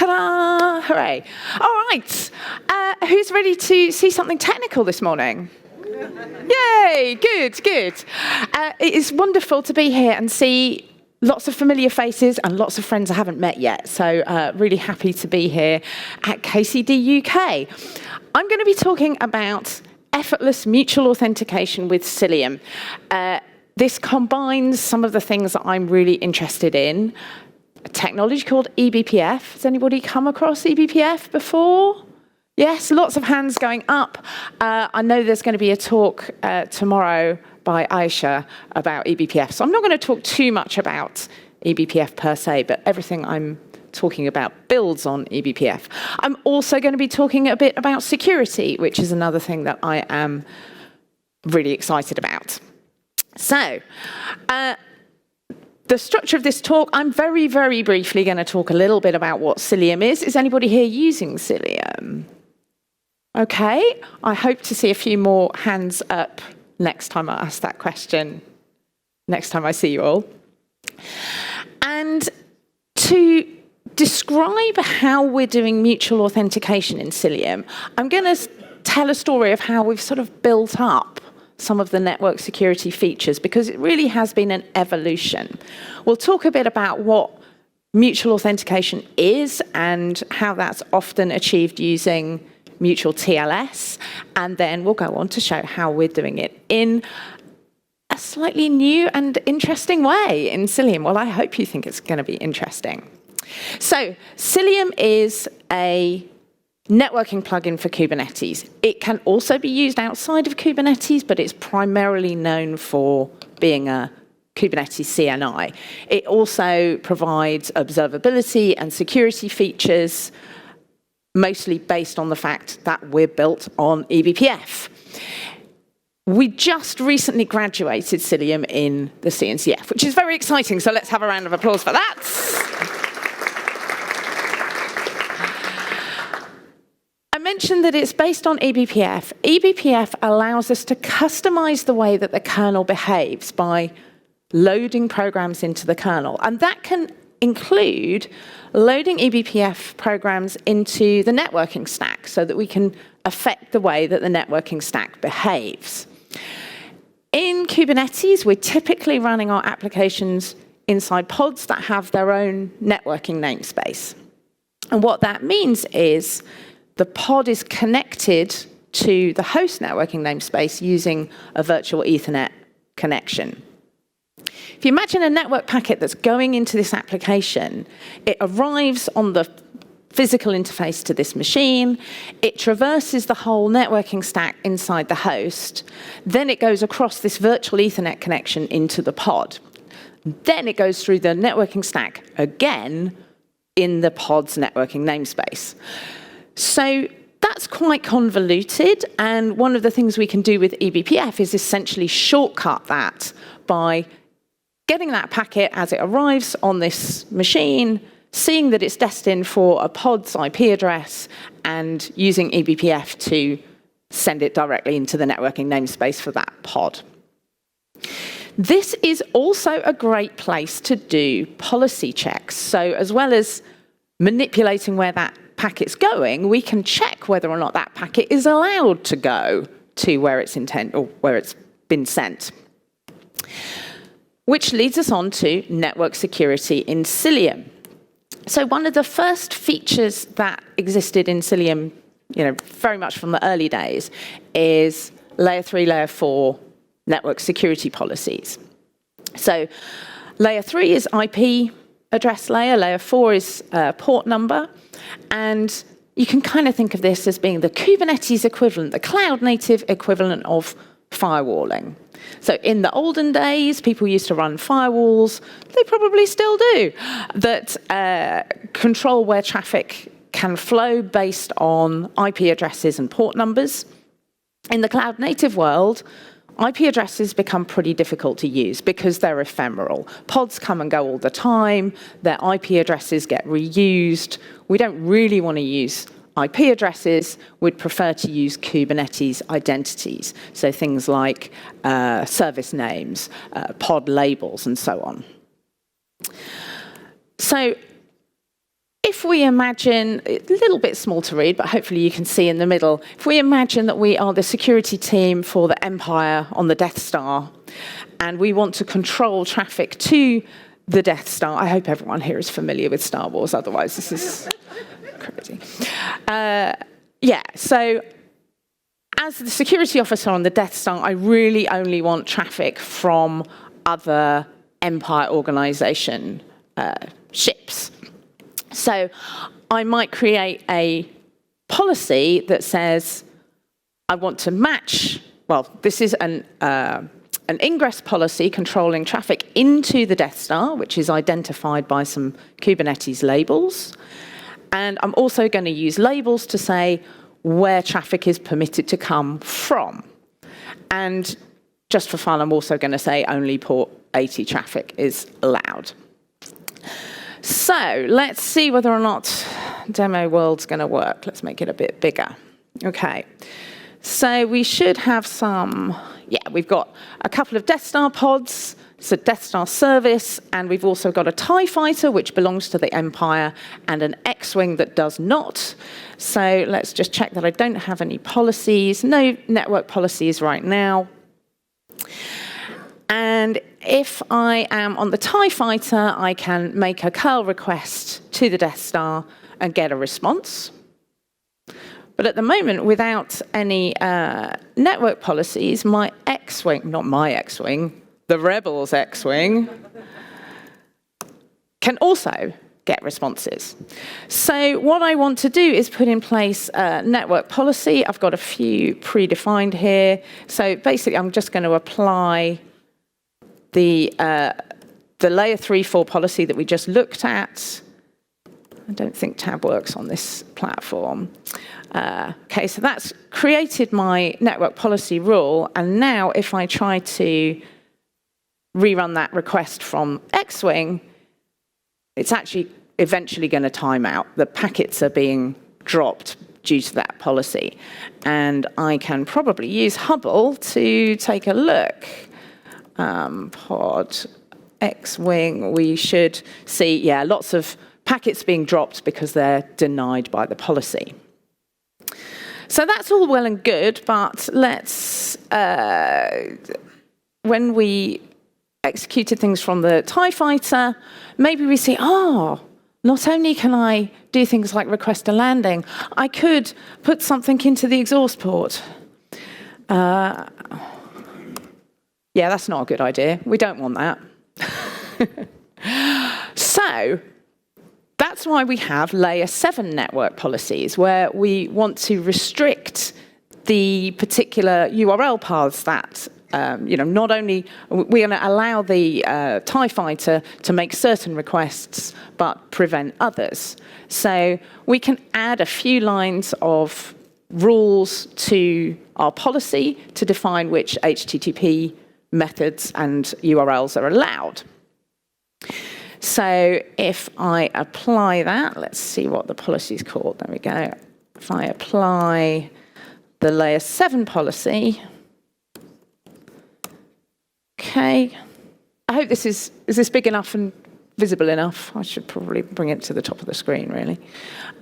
Ta-da! Hooray. All right. Who's ready to see something technical this morning? Yay! Good, good. It is wonderful to be here and see lots of familiar faces and lots of friends I haven't met yet. So really happy to be here at KCD UK. I'm going to be talking about effortless mutual authentication with Cilium. This combines some of the things that I'm really interested in. A technology called eBPF. Has anybody come across eBPF before? Yes, lots of hands going up. I know there's going to be a talk tomorrow by Aisha about eBPF. So I'm not going to talk too much about eBPF per se, but everything I'm talking about builds on eBPF. I'm also going to be talking a bit about security, which is another thing that I am really excited about. So, the structure of this talk, I'm very, very briefly going to talk a little bit about what Cilium is. Is anybody here using Cilium? Okay, I hope to see a few more hands up next time I ask that question, next time I see you all. And to describe how we're doing mutual authentication in Cilium, I'm going to tell a story of how we've sort of built up some of the network security features, because it really has been an evolution. We'll talk a bit about what mutual authentication is and how that's often achieved using mutual TLS, and then we'll go on to show how we're doing it in a slightly new and interesting way in Cilium. Well, I hope you think it's going to be interesting. So, Cilium is a networking plugin for Kubernetes. It can also be used outside of Kubernetes, but it's primarily known for being a Kubernetes CNI. It also provides observability and security features, mostly based on the fact that we're built on eBPF. We just recently graduated Cilium in the CNCF, which is very exciting, so let's have a round of applause for that. I mentioned that it's based on eBPF. eBPF allows us to customize the way that the kernel behaves by loading programs into the kernel. And that can include loading eBPF programs into the networking stack so that we can affect the way that the networking stack behaves. In Kubernetes, we're typically running our applications inside pods that have their own networking namespace. And what that means is the pod is connected to the host networking namespace using a virtual Ethernet connection. If you imagine a network packet that's going into this application, it arrives on the physical interface to this machine, it traverses the whole networking stack inside the host, then it goes across this virtual Ethernet connection into the pod. Then it goes through the networking stack again in the pod's networking namespace. So that's quite convoluted, and one of the things we can do with eBPF is essentially shortcut that by getting that packet as it arrives on this machine, seeing that it's destined for a pod's IP address, and using eBPF to send it directly into the networking namespace for that pod. This is also a great place to do policy checks. So as well as manipulating where that packet's going, we can check whether or not that packet is allowed to go to where it's intended or where it's been sent. Which leads us on to network security in Cilium. So one of the first features that existed in Cilium, very much from the early days, is layer 3, layer 4 network security policies. So layer 3 is IP address layer, layer 4 is port number, and you can kind of think of this as being the Kubernetes equivalent, the cloud-native equivalent of firewalling. So in the olden days, people used to run firewalls, they probably still do, that control where traffic can flow based on IP addresses and port numbers. In the cloud-native world, IP addresses become pretty difficult to use because they're ephemeral. Pods come and go all the time, their IP addresses get reused. We don't really want to use IP addresses. We'd prefer to use Kubernetes identities, so things like service names, pod labels, and so on. So if we imagine, a little bit small to read, but hopefully you can see in the middle, if we imagine that we are the security team for the Empire on the Death Star, and we want to control traffic to the Death Star. I hope everyone here is familiar with Star Wars, otherwise this is crazy. So as the security officer on the Death Star, I really only want traffic from other Empire organization ships. So I might create a policy that says I want to match, well, this is an ingress policy controlling traffic into the Death Star, which is identified by some Kubernetes labels. And I'm also going to use labels to say where traffic is permitted to come from. And just for fun, I'm also going to say only port 80 traffic is allowed. So let's see whether or not demo world's going to work. Let's make it a bit bigger. Okay. So we should have some, we've got a couple of Death Star pods. It's a Death Star service, and we've also got a TIE fighter, which belongs to the Empire, and an X-Wing that does not. So let's just check that I don't have any policies, no network policies right now. And if I am on the TIE fighter, I can make a curl request to the Death Star and get a response. But at the moment, without any network policies, my X-Wing, not my X-Wing, the Rebels X-Wing, can also get responses. So what I want to do is put in place a network policy. I've got a few predefined here. So basically, I'm just going to apply the layer 3-4 policy that we just looked at. I don't think tab works on this platform. Okay, so that's created my network policy rule. And now if I try to rerun that request from X-Wing, it's actually eventually going to time out. The packets are being dropped due to that policy. And I can probably use Hubble to take a look. Pod X-Wing, we should see, lots of packets being dropped because they're denied by the policy. So that's all well and good, but let's, when we executed things from the TIE fighter, maybe we see, not only can I do things like request a landing, I could put something into the exhaust port. That's not a good idea. We don't want that. So that's why we have layer 7 network policies, where we want to restrict the particular URL paths that, not only we're going to allow the TIE fighter to make certain requests, but prevent others. So we can add a few lines of rules to our policy to define which HTTP methods and URLs are allowed. So if I apply that, let's see what the policy is called. There we go. If I apply the layer 7 policy, okay. I hope is this big enough and visible enough? I should probably bring it to the top of the screen, really.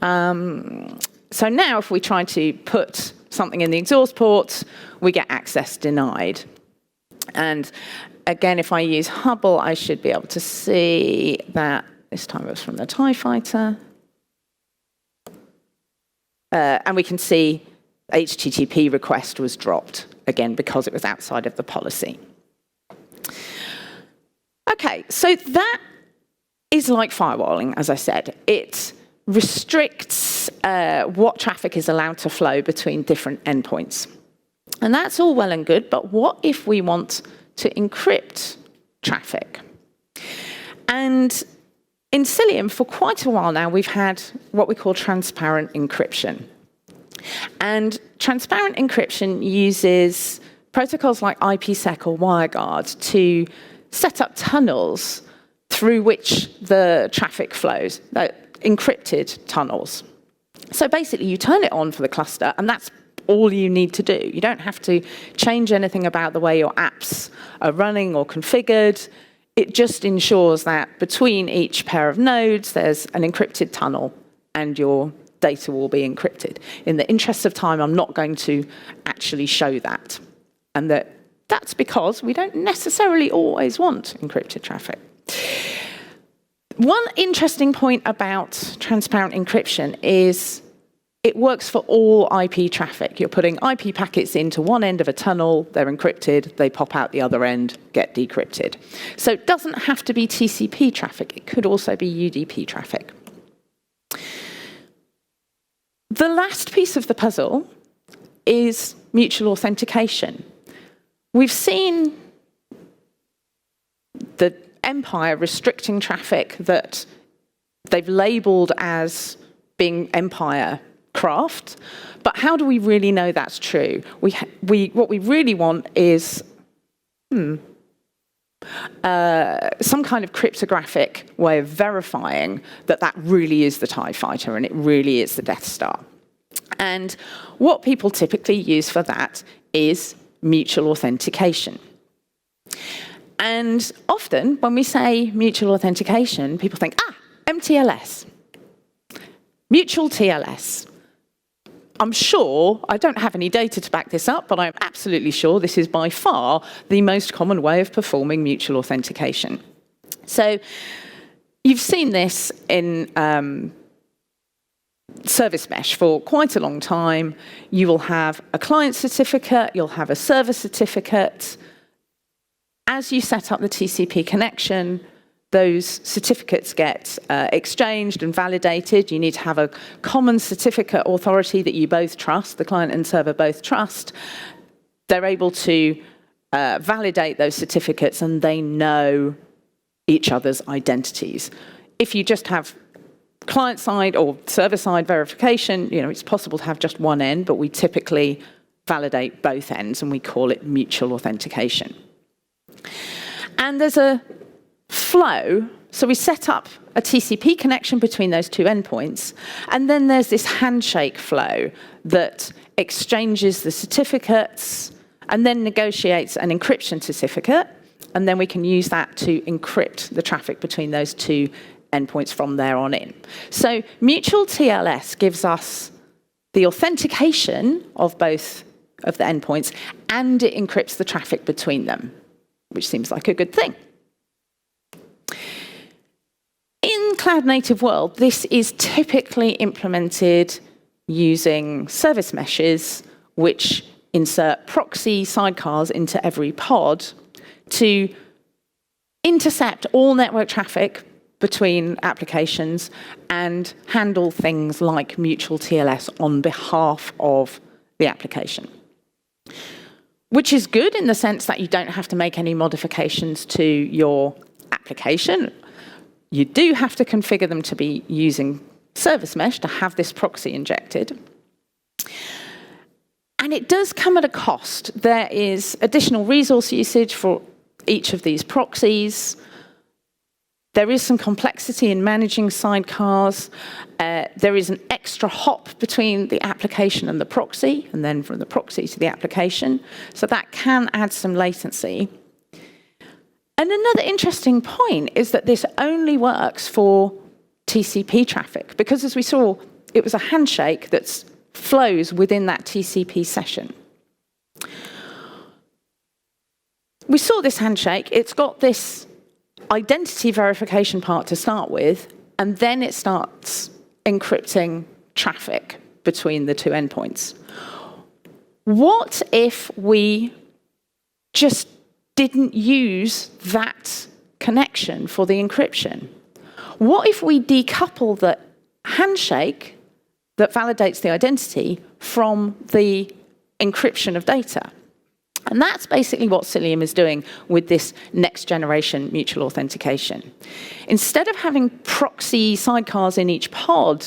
So now if we try to put something in the exhaust port, we get access denied. And again, if I use Hubble, I should be able to see that this time it was from the TIE fighter. And we can see HTTP request was dropped, again, because it was outside of the policy. Okay, so that is like firewalling, as I said. It restricts what traffic is allowed to flow between different endpoints. And that's all well and good, but what if we want to encrypt traffic? And in Cilium, for quite a while now, we've had what we call transparent encryption. And transparent encryption uses protocols like IPSec or Wireguard to set up tunnels through which the traffic flows, encrypted tunnels. So basically, you turn it on for the cluster, and that's all you need to do. You don't have to change anything about the way your apps are running or configured. it just ensures that between each pair of nodes, there's an encrypted tunnel and your data will be encrypted. In the interest of time, I'm not going to actually show that. And that's because we don't necessarily always want encrypted traffic. One interesting point about transparent encryption is it works for all IP traffic. You're putting IP packets into one end of a tunnel, they're encrypted, they pop out the other end, get decrypted. So it doesn't have to be TCP traffic, it could also be UDP traffic. The last piece of the puzzle is mutual authentication. We've seen the empire restricting traffic that they've labeled as being empire craft, but how do we really know that's true? What we really want is some kind of cryptographic way of verifying that that really is the TIE fighter and it really is the Death Star. And what people typically use for that is mutual authentication. And often when we say mutual authentication, people think, MTLS, mutual TLS. I'm sure, I don't have any data to back this up, but I'm absolutely sure this is by far the most common way of performing mutual authentication. So you've seen this in service mesh for quite a long time. You will have a client certificate, you'll have a server certificate. As you set up the TCP connection, those certificates get exchanged and validated. You need to have a common certificate authority that you both trust, the client and server both trust. They're able to validate those certificates and they know each other's identities. If you just have client-side or server-side verification, it's possible to have just one end, but we typically validate both ends and we call it mutual authentication. And there's a flow, so we set up a TCP connection between those two endpoints, and then there's this handshake flow that exchanges the certificates and then negotiates an encryption certificate, and then we can use that to encrypt the traffic between those two endpoints from there on in. So mutual TLS gives us the authentication of both of the endpoints, and it encrypts the traffic between them, which seems like a good thing. In cloud-native world, this is typically implemented using service meshes, which insert proxy sidecars into every pod to intercept all network traffic between applications and handle things like mutual TLS on behalf of the application. Which is good in the sense that you don't have to make any modifications to your application. You do have to configure them to be using service mesh to have this proxy injected. And it does come at a cost. There is additional resource usage for each of these proxies. There is some complexity in managing sidecars. There is an extra hop between the application and the proxy, and then from the proxy to the application. So that can add some latency. And another interesting point is that this only works for TCP traffic, because as we saw, it was a handshake that flows within that TCP session. We saw this handshake. It's got this identity verification part to start with, and then it starts encrypting traffic between the two endpoints. What if we just didn't use that connection for the encryption? What if we decouple the handshake that validates the identity from the encryption of data? And that's basically what Cilium is doing with this next generation mutual authentication. Instead of having proxy sidecars in each pod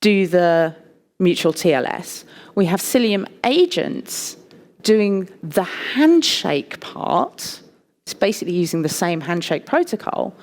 do the mutual TLS, we have Cilium agents doing the handshake part. It's basically using the same handshake protocol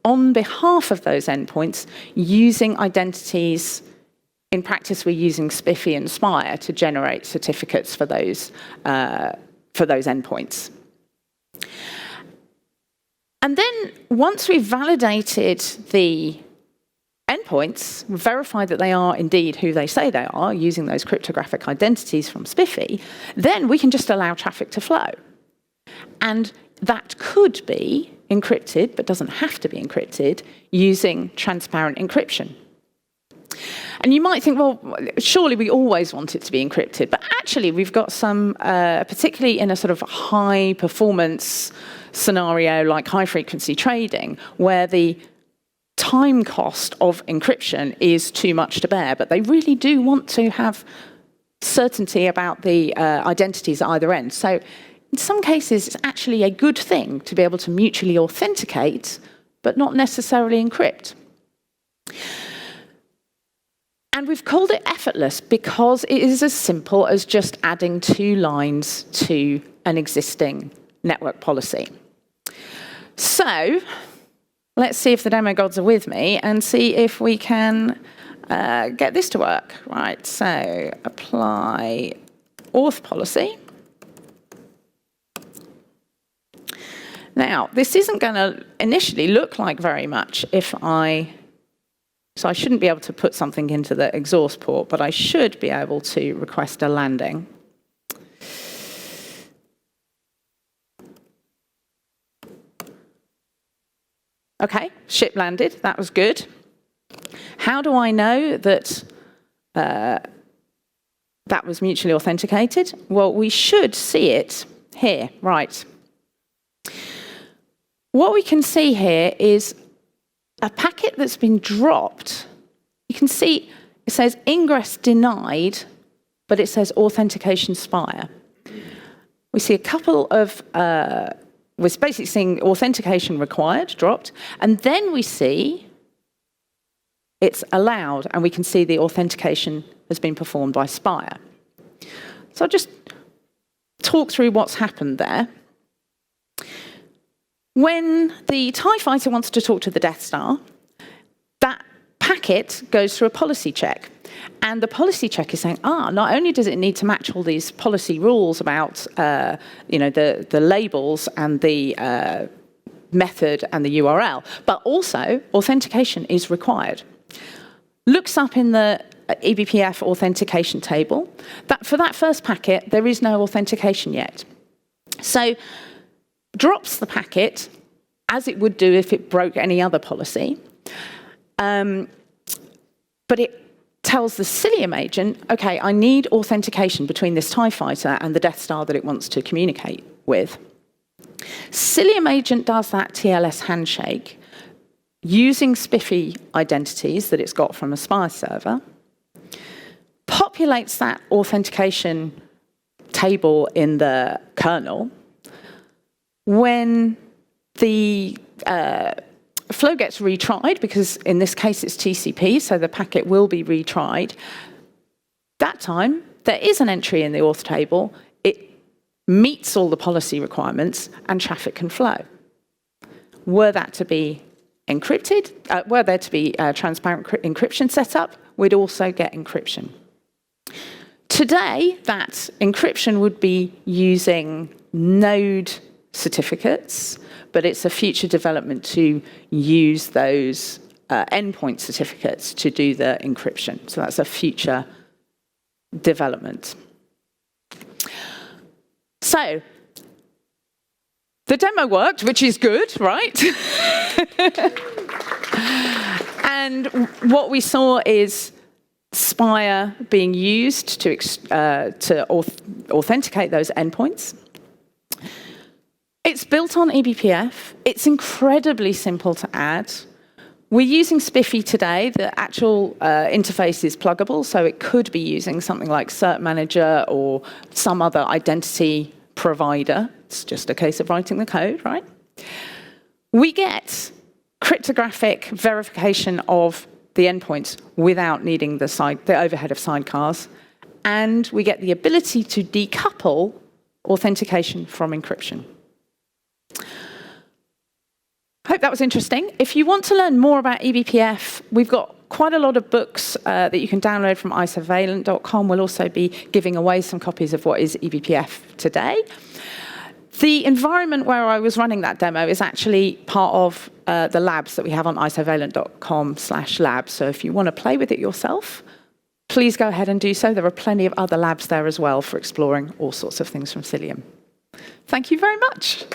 on behalf of those endpoints, using identities. In practice, we're using SPIFFE and Spire to generate certificates for those endpoints. And then once we've validated the endpoints, verified that they are indeed who they say they are, using those cryptographic identities from SPIFFE, then we can just allow traffic to flow. And that could be encrypted, but doesn't have to be encrypted, using transparent encryption. And you might think, well, surely we always want it to be encrypted. But actually, we've got some, particularly in a sort of high-performance scenario like high-frequency trading, where the time cost of encryption is too much to bear. But they really do want to have certainty about the identities at either end. So in some cases, it's actually a good thing to be able to mutually authenticate, but not necessarily encrypt. And we've called it effortless because it is as simple as just adding 2 lines to an existing network policy. So let's see if the demo gods are with me and see if we can get this to work. Right, so apply auth policy. Now, this isn't going to initially look like very much if so I shouldn't be able to put something into the exhaust port, but I should be able to request a landing. Okay, ship landed, that was good. How do I know that that was mutually authenticated? Well, we should see it here, right. What we can see here is a packet that's been dropped. You can see it says ingress denied, but it says authentication spire. We see a couple of, we're basically seeing authentication required, dropped, and then we see it's allowed, and we can see the authentication has been performed by spire. So I'll just talk through what's happened there. When the TIE fighter wants to talk to the Death Star, that packet goes through a policy check. And the policy check is saying, not only does it need to match all these policy rules about the labels and the method and the URL, but also authentication is required. Looks up in the eBPF authentication table. For that first packet, there is no authentication yet. So drops the packet, as it would do if it broke any other policy. But it tells the Cilium agent, OK, I need authentication between this TIE fighter and the Death Star that it wants to communicate with. Cilium agent does that TLS handshake using SPIFFE identities that it's got from a Spire server, populates that authentication table in the kernel. When the flow gets retried, because in this case it's TCP, so the packet will be retried, that time there is an entry in the auth table. It meets all the policy requirements and traffic can flow. Were that to be encrypted, were there to be transparent encryption set up, we'd also get encryption. Today, that encryption would be using node certificates, but it's a future development to use those endpoint certificates to do the encryption. So that's a future development. So the demo worked, which is good, right? And what we saw is Spire being used to authenticate those endpoints. It's built on eBPF. It's incredibly simple to add. We're using SPIFFE today. The actual interface is pluggable, so it could be using something like Cert Manager or some other identity provider. It's just a case of writing the code, right? We get cryptographic verification of the endpoints without needing the overhead of sidecars, and we get the ability to decouple authentication from encryption. Hope that was interesting. If you want to learn more about eBPF, we've got quite a lot of books that you can download from isurveillant.com. We'll also be giving away some copies of what is eBPF today. The environment where I was running that demo is actually part of the labs that we have on isovalent.com/labs. So if you want to play with it yourself, please go ahead and do so. There are plenty of other labs there as well for exploring all sorts of things from Cilium. Thank you very much.